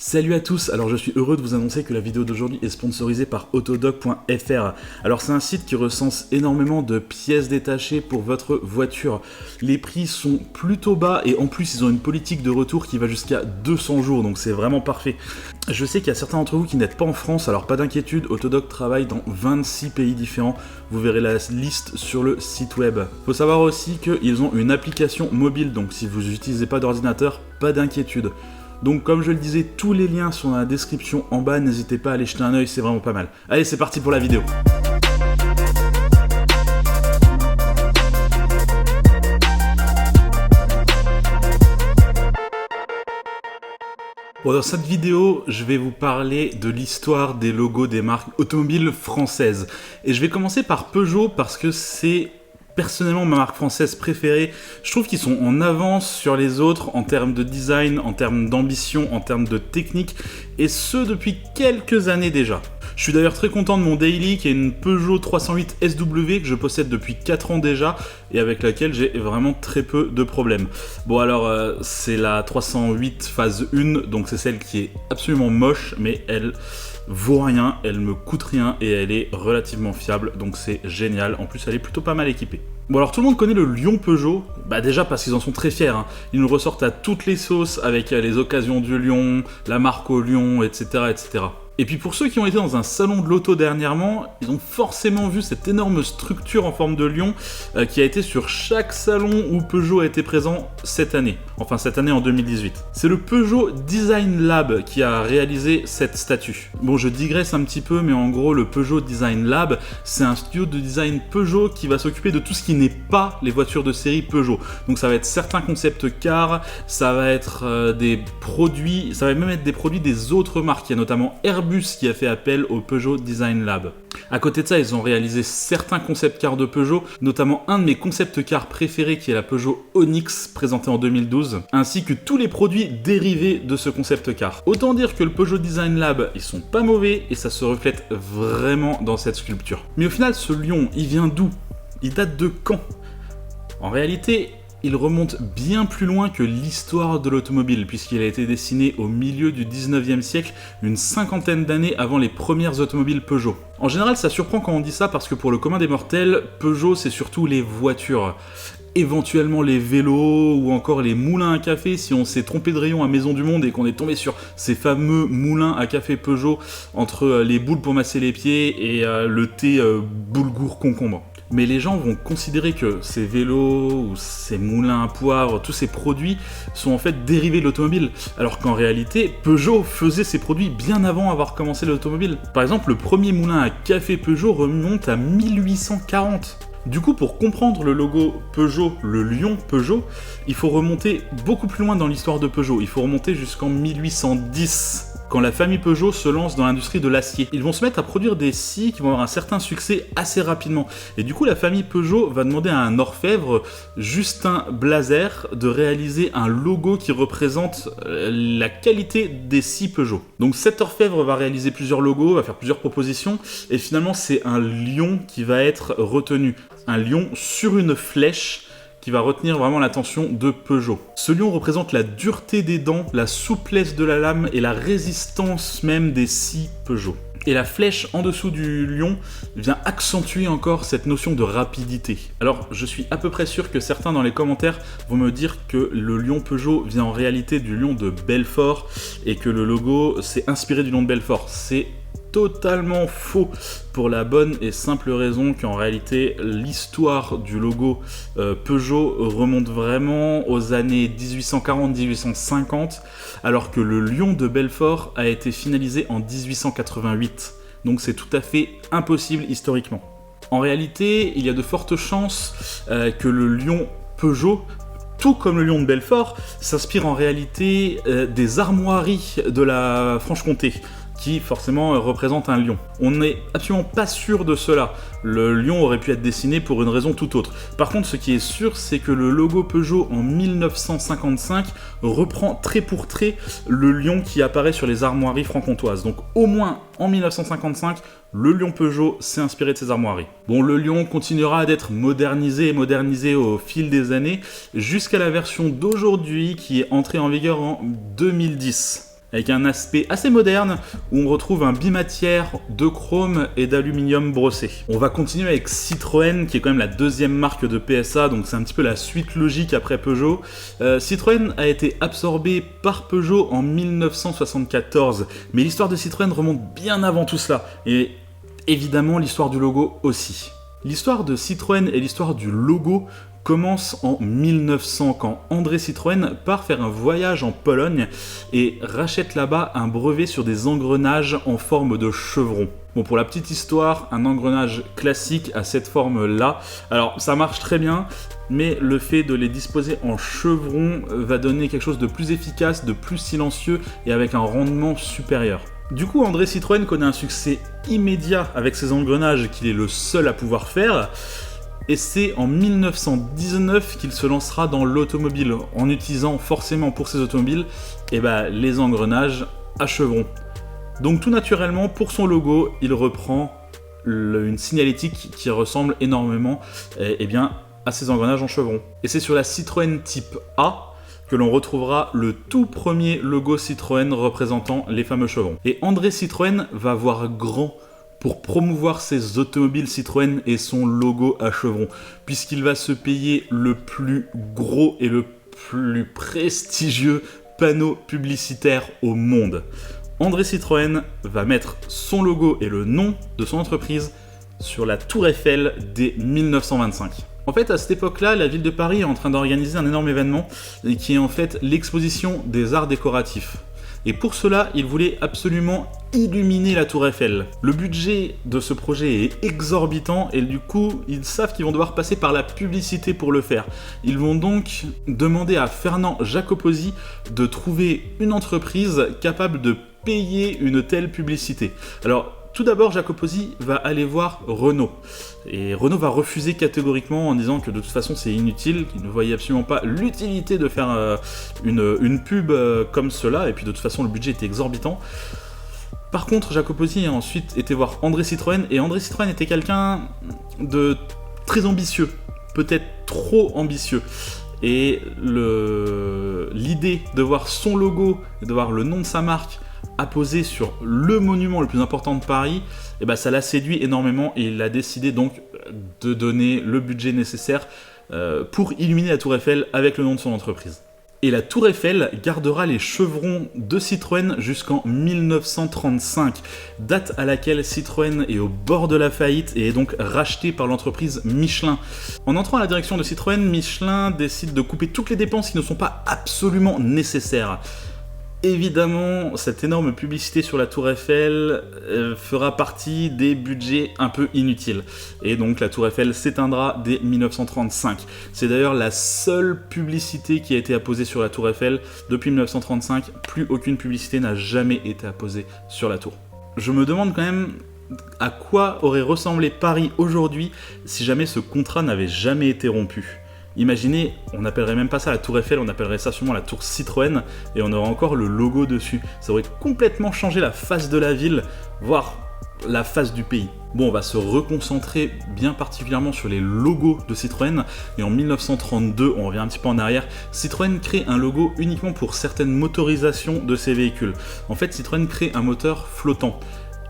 Salut à tous, alors je suis heureux de vous annoncer que la vidéo d'aujourd'hui est sponsorisée par Autodoc.fr. Alors c'est un site qui recense énormément de pièces détachées pour votre voiture. Les prix sont plutôt bas et en plus ils ont une politique de retour qui va jusqu'à 200 jours, donc c'est vraiment parfait. Je sais qu'il y a certains d'entre vous qui n'êtes pas en France, alors pas d'inquiétude, Autodoc travaille dans 26 pays différents. Vous verrez la liste sur le site web. Faut savoir aussi qu'ils ont une application mobile, donc si vous n'utilisez pas d'ordinateur, pas d'inquiétude. Donc comme je le disais, tous les liens sont dans la description en bas, n'hésitez pas à aller jeter un œil, c'est vraiment pas mal. Allez, c'est parti pour la vidéo. Bon, dans cette vidéo, je vais vous parler de l'histoire des logos des marques automobiles françaises. Et je vais commencer par Peugeot parce que c'est personnellement ma marque française préférée. Je trouve qu'ils sont en avance sur les autres en termes de design, en termes d'ambition, en termes de technique, et ce depuis quelques années déjà. Je suis d'ailleurs très content de mon daily qui est une Peugeot 308 SW que je possède depuis 4 ans déjà et avec laquelle j'ai vraiment très peu de problèmes. Bon alors c'est la 308 phase 1, donc c'est celle qui est absolument moche mais elle vaut rien, elle me coûte rien et elle est relativement fiable, donc c'est génial. En plus elle est plutôt pas mal équipée. Bon alors tout le monde connaît le Lion Peugeot, bah déjà parce qu'ils en sont très fiers, hein. Ils nous ressortent à toutes les sauces avec les occasions du Lion, la marque au Lion, etc. etc. Et puis pour ceux qui ont été dans un salon de l'auto dernièrement, ils ont forcément vu cette énorme structure en forme de lion qui a été sur chaque salon où Peugeot a été présent cette année. Enfin cette année en 2018. C'est le Peugeot Design Lab qui a réalisé cette statue. Bon, je digresse un petit peu, mais en gros le Peugeot Design Lab, c'est un studio de design Peugeot qui va s'occuper de tout ce qui n'est pas les voitures de série Peugeot. Donc ça va être certains concepts cars, ça va être des produits, ça va même être des produits des autres marques. Il y a notamment Airbus qui a fait appel au Peugeot Design Lab. À côté de ça, ils ont réalisé certains concept cars de Peugeot, notamment un de mes concept cars préférés qui est la Peugeot Onyx présentée en 2012, ainsi que tous les produits dérivés de ce concept car. Autant dire que le Peugeot Design Lab, ils sont pas mauvais et ça se reflète vraiment dans cette sculpture. Mais au final, ce lion, il vient d'où? Il date de quand? En réalité, il remonte bien plus loin que l'histoire de l'automobile, puisqu'il a été dessiné au milieu du 19e siècle, une cinquantaine d'années avant les premières automobiles Peugeot. En général, ça surprend quand on dit ça, parce que pour le commun des mortels, Peugeot, c'est surtout les voitures. Éventuellement les vélos, ou encore les moulins à café, si on s'est trompé de rayon à Maison du Monde et qu'on est tombé sur ces fameux moulins à café Peugeot, entre les boules pour masser les pieds et le thé boulgour concombre. Mais les gens vont considérer que ces vélos ou ces moulins à poivre, tous ces produits sont en fait dérivés de l'automobile, alors qu'en réalité, Peugeot faisait ces produits bien avant avoir commencé l'automobile. Par exemple, le premier moulin à café Peugeot remonte à 1840. Du coup, pour comprendre le logo Peugeot, le lion Peugeot, il faut remonter beaucoup plus loin dans l'histoire de Peugeot. Il faut remonter jusqu'en 1810. Quand la famille Peugeot se lance dans l'industrie de l'acier. Ils vont se mettre à produire des scies qui vont avoir un certain succès assez rapidement. Et du coup, la famille Peugeot va demander à un orfèvre, Justin Blazer, de réaliser un logo qui représente la qualité des scies Peugeot. Donc cet orfèvre va réaliser plusieurs logos, va faire plusieurs propositions, et finalement c'est un lion qui va être retenu. Un lion sur une flèche qui va retenir vraiment l'attention de Peugeot. Ce lion représente la dureté des dents, la souplesse de la lame et la résistance même des scies Peugeot. Et la flèche en dessous du lion vient accentuer encore cette notion de rapidité. Alors, je suis à peu près sûr que certains dans les commentaires vont me dire que le lion Peugeot vient en réalité du lion de Belfort et que le logo s'est inspiré du lion de Belfort. C'est totalement faux pour la bonne et simple raison qu'en réalité l'histoire du logo Peugeot remonte vraiment aux années 1840-1850 alors que le lion de Belfort a été finalisé en 1888. Donc c'est tout à fait impossible historiquement. En réalité, il y a de fortes chances que le lion Peugeot, tout comme le lion de Belfort, s'inspire en réalité des armoiries de la Franche-Comté, qui forcément représente un lion. On n'est absolument pas sûr de cela. Le lion aurait pu être dessiné pour une raison tout autre. Par contre, ce qui est sûr, c'est que le logo Peugeot en 1955 reprend trait pour trait le lion qui apparaît sur les armoiries franc-comtoises. Donc au moins en 1955, le lion Peugeot s'est inspiré de ces armoiries. Bon, le lion continuera d'être modernisé au fil des années, jusqu'à la version d'aujourd'hui qui est entrée en vigueur en 2010. avec un aspect assez moderne où on retrouve un bimatière de chrome et d'aluminium brossé. On va continuer avec Citroën, qui est quand même la deuxième marque de PSA, donc c'est un petit peu la suite logique après Peugeot. Citroën a été absorbé par Peugeot en 1974, mais l'histoire de Citroën remonte bien avant tout cela, et évidemment l'histoire du logo aussi. L'histoire de Citroën et l'histoire du logo commence en 1900 quand André Citroën part faire un voyage en Pologne et rachète là-bas un brevet sur des engrenages en forme de chevron. Bon, pour la petite histoire, un engrenage classique a cette forme-là. Alors, ça marche très bien, mais le fait de les disposer en chevron va donner quelque chose de plus efficace, de plus silencieux et avec un rendement supérieur. Du coup, André Citroën connaît un succès immédiat avec ses engrenages qu'il est le seul à pouvoir faire. Et c'est en 1919 qu'il se lancera dans l'automobile, en utilisant forcément pour ses automobiles les engrenages à chevron. Donc tout naturellement, pour son logo, il reprend une signalétique qui ressemble énormément à ces engrenages en chevron. Et c'est sur la Citroën Type A que l'on retrouvera le tout premier logo Citroën représentant les fameux chevrons. Et André Citroën va voir grand pour promouvoir ses automobiles Citroën et son logo à chevron, puisqu'il va se payer le plus gros et le plus prestigieux panneau publicitaire au monde. André Citroën va mettre son logo et le nom de son entreprise sur la Tour Eiffel dès 1925. En fait, à cette époque-là, la ville de Paris est en train d'organiser un énorme événement qui est en fait l'exposition des arts décoratifs. Et pour cela, ils voulaient absolument illuminer la Tour Eiffel. Le budget de ce projet est exorbitant et du coup, ils savent qu'ils vont devoir passer par la publicité pour le faire. Ils vont donc demander à Fernand Jacoposi de trouver une entreprise capable de payer une telle publicité. Alors, tout d'abord, Jacoposi va aller voir Renault. Et Renault va refuser catégoriquement en disant que de toute façon c'est inutile, qu'il ne voyait absolument pas l'utilité de faire une pub comme cela, et puis de toute façon le budget était exorbitant. Par contre, Jacoposi a ensuite été voir André Citroën, et André Citroën était quelqu'un de très ambitieux, peut-être trop ambitieux. Et l'idée de voir son logo, et de voir le nom de sa marque apposé sur le monument le plus important de Paris, ça l'a séduit énormément et il a décidé donc de donner le budget nécessaire pour illuminer la Tour Eiffel avec le nom de son entreprise. Et la Tour Eiffel gardera les chevrons de Citroën jusqu'en 1935, date à laquelle Citroën est au bord de la faillite et est donc racheté par l'entreprise Michelin. En entrant à la direction de Citroën, Michelin décide de couper toutes les dépenses qui ne sont pas absolument nécessaires. Évidemment, cette énorme publicité sur la Tour Eiffel fera partie des budgets un peu inutiles. Et donc la Tour Eiffel s'éteindra dès 1935. C'est d'ailleurs la seule publicité qui a été apposée sur la Tour Eiffel depuis 1935. Plus aucune publicité n'a jamais été apposée sur la tour. Je me demande quand même à quoi aurait ressemblé Paris aujourd'hui si jamais ce contrat n'avait jamais été rompu. Imaginez, on n'appellerait même pas ça la Tour Eiffel, on appellerait ça sûrement la Tour Citroën, et on aurait encore le logo dessus. Ça aurait complètement changé la face de la ville, voire la face du pays. Bon, on va se reconcentrer bien particulièrement sur les logos de Citroën, et en 1932, on revient un petit peu en arrière, Citroën crée un logo uniquement pour certaines motorisations de ses véhicules. En fait, Citroën crée un moteur flottant,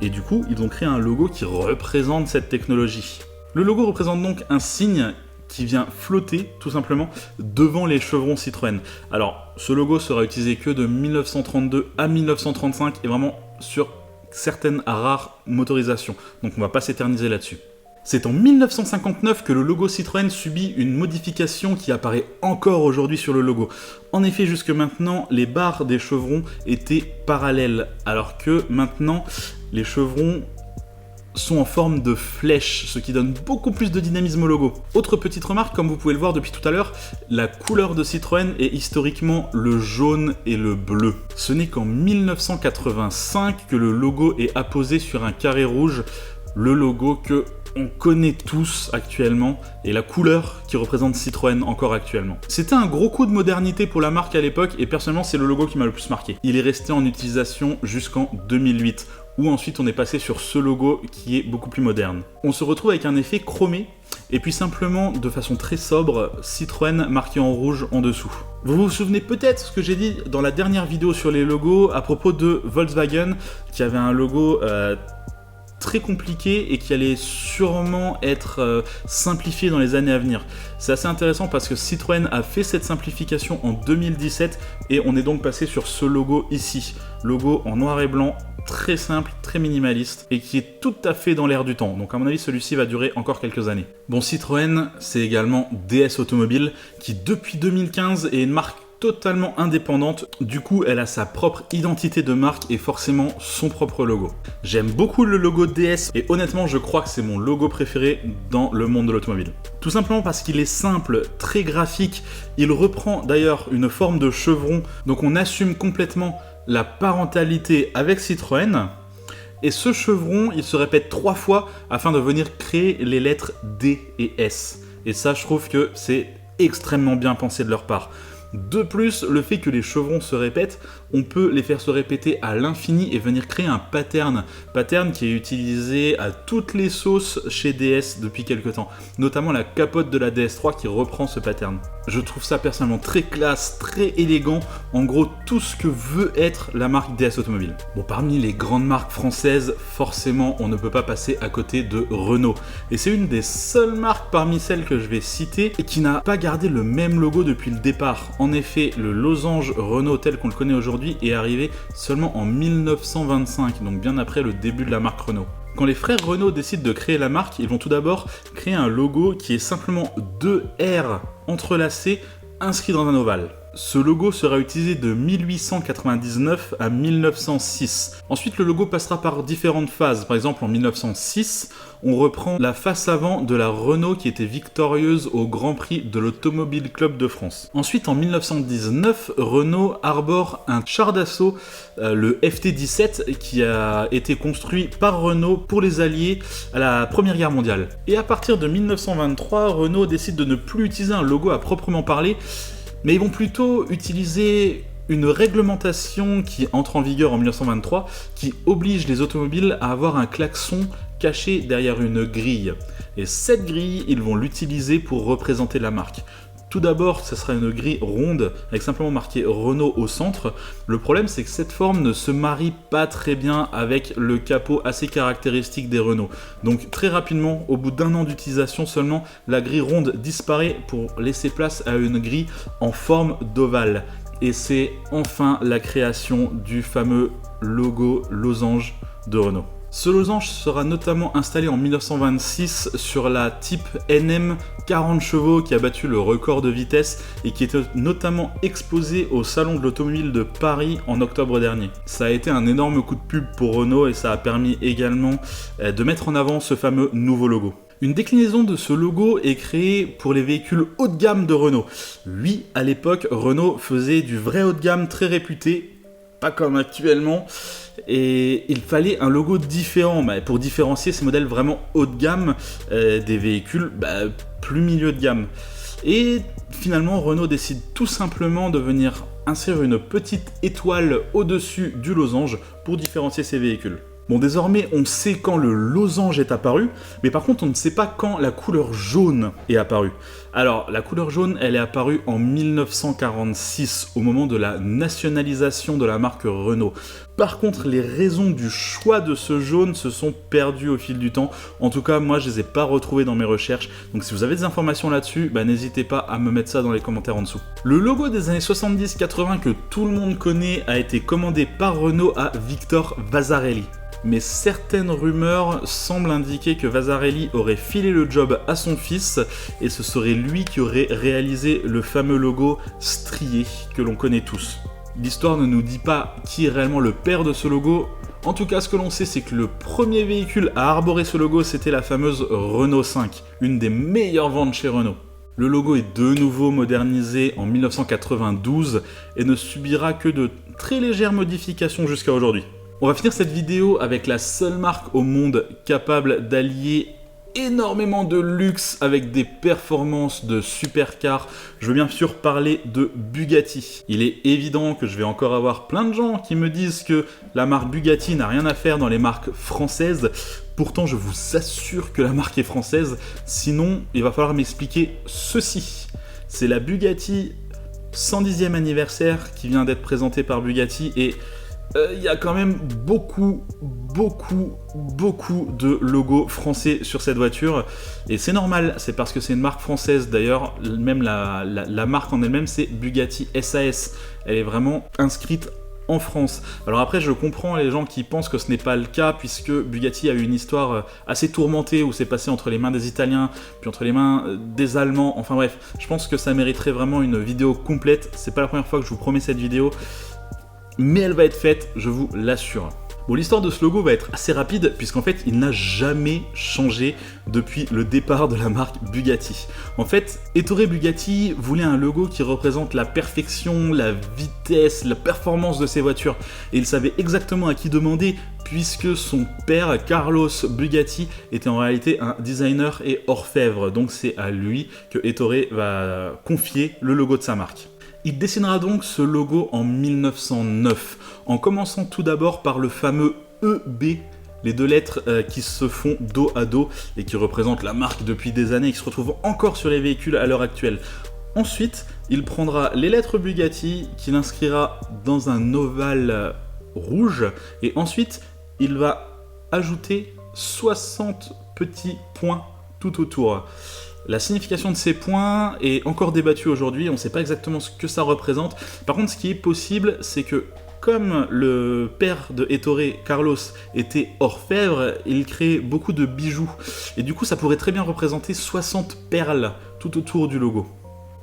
et du coup, ils ont créé un logo qui représente cette technologie. Le logo représente donc un signe qui vient flotter tout simplement devant les chevrons Citroën. Alors, ce logo sera utilisé que de 1932 à 1935 et vraiment sur certaines rares motorisations. Donc on va pas s'éterniser là-dessus. C'est en 1959 que le logo Citroën subit une modification qui apparaît encore aujourd'hui sur le logo. En effet, jusque maintenant, les barres des chevrons étaient parallèles, alors que maintenant, les chevrons sont en forme de flèche, ce qui donne beaucoup plus de dynamisme au logo. Autre petite remarque, comme vous pouvez le voir depuis tout à l'heure, la couleur de Citroën est historiquement le jaune et le bleu. Ce n'est qu'en 1985 que le logo est apposé sur un carré rouge, le logo que on connaît tous actuellement et la couleur qui représente Citroën encore actuellement. C'était un gros coup de modernité pour la marque à l'époque et personnellement c'est le logo qui m'a le plus marqué. Il est resté en utilisation jusqu'en 2008 où ensuite on est passé sur ce logo qui est beaucoup plus moderne. On se retrouve avec un effet chromé et puis simplement de façon très sobre Citroën marqué en rouge en dessous. Vous vous souvenez peut-être ce que j'ai dit dans la dernière vidéo sur les logos à propos de Volkswagen qui avait un logo très compliqué et qui allait sûrement être simplifié dans les années à venir. C'est assez intéressant parce que Citroën a fait cette simplification en 2017 et on est donc passé sur ce logo ici. Logo en noir et blanc, très simple, très minimaliste et qui est tout à fait dans l'air du temps. Donc à mon avis celui-ci va durer encore quelques années. Bon, Citroën c'est également DS Automobile qui depuis 2015 est une marque totalement indépendante, du coup elle a sa propre identité de marque et forcément son propre logo. J'aime beaucoup le logo DS et honnêtement je crois que c'est mon logo préféré dans le monde de l'automobile. Tout simplement parce qu'il est simple, très graphique, il reprend d'ailleurs une forme de chevron, donc on assume complètement la parentalité avec Citroën. Et ce chevron, il se répète 3 fois afin de venir créer les lettres D et S. Et ça je trouve que c'est extrêmement bien pensé de leur part. De plus, le fait que les chevrons se répètent, on peut les faire se répéter à l'infini et venir créer un pattern qui est utilisé à toutes les sauces chez DS depuis quelques temps, notamment la capote de la DS3 qui reprend ce pattern. Je trouve ça personnellement très classe, très élégant, en gros tout ce que veut être la marque DS Automobile. Bon, parmi les grandes marques françaises, forcément on ne peut pas passer à côté de Renault. Et c'est une des seules marques parmi celles que je vais citer qui n'a pas gardé le même logo depuis le départ. En effet, le losange Renault tel qu'on le connaît aujourd'hui est arrivé seulement en 1925, donc bien après le début de la marque Renault. Quand les frères Renault décident de créer la marque, ils vont tout d'abord créer un logo qui est simplement 2 R entrelacés inscrits dans un ovale. Ce logo sera utilisé de 1899 à 1906. Ensuite, le logo passera par différentes phases. Par exemple, en 1906, on reprend la face avant de la Renault qui était victorieuse au Grand Prix de l'Automobile Club de France. Ensuite, en 1919, Renault arbore un char d'assaut, le FT-17, qui a été construit par Renault pour les Alliés à la Première Guerre mondiale. Et à partir de 1923, Renault décide de ne plus utiliser un logo à proprement parler, mais ils vont plutôt utiliser une réglementation qui entre en vigueur en 1923 qui oblige les automobiles à avoir un klaxon caché derrière une grille. Et cette grille, ils vont l'utiliser pour représenter la marque. Tout d'abord, ce sera une grille ronde avec simplement marqué Renault au centre. Le problème, c'est que cette forme ne se marie pas très bien avec le capot assez caractéristique des Renault. Donc très rapidement, au bout d'1 an d'utilisation seulement, la grille ronde disparaît pour laisser place à une grille en forme d'ovale. Et c'est enfin la création du fameux logo losange de Renault. Ce losange sera notamment installé en 1926 sur la Type NM 40 chevaux qui a battu le record de vitesse et qui était notamment exposé au Salon de l'Automobile de Paris en octobre dernier. Ça a été un énorme coup de pub pour Renault et ça a permis également de mettre en avant ce fameux nouveau logo. Une déclinaison de ce logo est créée pour les véhicules haut de gamme de Renault. Oui, à l'époque, Renault faisait du vrai haut de gamme très réputé, pas comme actuellement. Et il fallait un logo différent pour différencier ces modèles vraiment haut de gamme des véhicules plus milieu de gamme. Et finalement, Renault décide tout simplement de venir insérer une petite étoile au-dessus du losange pour différencier ces véhicules. Bon, désormais, on sait quand le losange est apparu, mais par contre, on ne sait pas quand la couleur jaune est apparue. Alors, la couleur jaune, elle est apparue en 1946, au moment de la nationalisation de la marque Renault. Par contre, les raisons du choix de ce jaune se sont perdues au fil du temps. En tout cas, moi, je les ai pas retrouvées dans mes recherches. Donc, si vous avez des informations là-dessus, n'hésitez pas à me mettre ça dans les commentaires en dessous. Le logo des années 70-80 que tout le monde connaît a été commandé par Renault à Victor Vasarely. Mais certaines rumeurs semblent indiquer que Vasarely aurait filé le job à son fils et ce serait lui qui aurait réalisé le fameux logo strié que l'on connaît tous. L'histoire ne nous dit pas qui est réellement le père de ce logo. En tout cas, ce que l'on sait, c'est que le premier véhicule à arborer ce logo, c'était la fameuse Renault 5, une des meilleures ventes chez Renault. Le logo est de nouveau modernisé en 1992 et ne subira que de très légères modifications jusqu'à aujourd'hui. On va finir cette vidéo avec la seule marque au monde capable d'allier énormément de luxe avec des performances de supercars. Je veux bien sûr parler de Bugatti. Il est évident que je vais encore avoir plein de gens qui me disent que la marque Bugatti n'a rien à faire dans les marques françaises. Pourtant, je vous assure que la marque est française. Sinon, il va falloir m'expliquer ceci. C'est la Bugatti 110e anniversaire qui vient d'être présentée par Bugatti et il y a quand même beaucoup de logos français sur cette voiture et c'est normal, c'est parce que c'est une marque française. D'ailleurs, même la marque en elle-même, c'est Bugatti SAS. Elle est vraiment inscrite en France. Alors après, je comprends les gens qui pensent que ce n'est pas le cas, puisque Bugatti a eu une histoire assez tourmentée où c'est passé entre les mains des Italiens, puis entre les mains des Allemands. Enfin bref, je pense que ça mériterait vraiment une vidéo complète. C'est pas la première fois que je vous promets cette vidéo, mais elle va être faite, je vous l'assure. Bon, l'histoire de ce logo va être assez rapide, puisqu'en fait, il n'a jamais changé depuis le départ de la marque Bugatti. En fait, Ettore Bugatti voulait un logo qui représente la perfection, la vitesse, la performance de ses voitures. Et il savait exactement à qui demander, puisque son père, Carlos Bugatti, était en réalité un designer et orfèvre. Donc c'est à lui que Ettore va confier le logo de sa marque. Il dessinera donc ce logo en 1909, en commençant tout d'abord par le fameux EB, les deux lettres qui se font dos à dos et qui représentent la marque depuis des années et qui se retrouvent encore sur les véhicules à l'heure actuelle. Ensuite, il prendra les lettres Bugatti qu'il inscrira dans un ovale rouge et ensuite, il va ajouter 60 petits points tout autour. La signification de ces points est encore débattue aujourd'hui, on ne sait pas exactement ce que ça représente. Par contre, ce qui est possible, c'est que comme le père de Ettore, Carlos, était orfèvre, il crée beaucoup de bijoux. Et du coup, ça pourrait très bien représenter 60 perles tout autour du logo.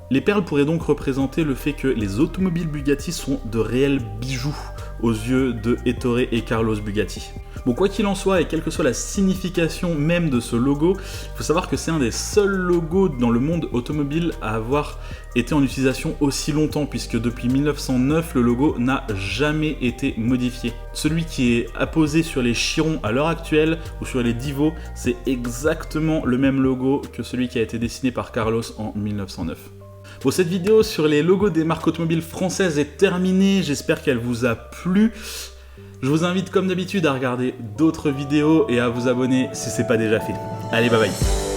Les perles pourraient donc représenter le fait que les automobiles Bugatti sont de réels bijoux aux yeux de Ettore et Carlos Bugatti. Bon, quoi qu'il en soit, et quelle que soit la signification même de ce logo, il faut savoir que c'est un des seuls logos dans le monde automobile à avoir été en utilisation aussi longtemps, puisque depuis 1909, le logo n'a jamais été modifié. Celui qui est apposé sur les Chiron à l'heure actuelle, ou sur les Divo, c'est exactement le même logo que celui qui a été dessiné par Carlos en 1909. Bon, cette vidéo sur les logos des marques automobiles françaises est terminée, j'espère qu'elle vous a plu. Je vous invite comme d'habitude à regarder d'autres vidéos et à vous abonner si ce n'est pas déjà fait. Allez, bye bye.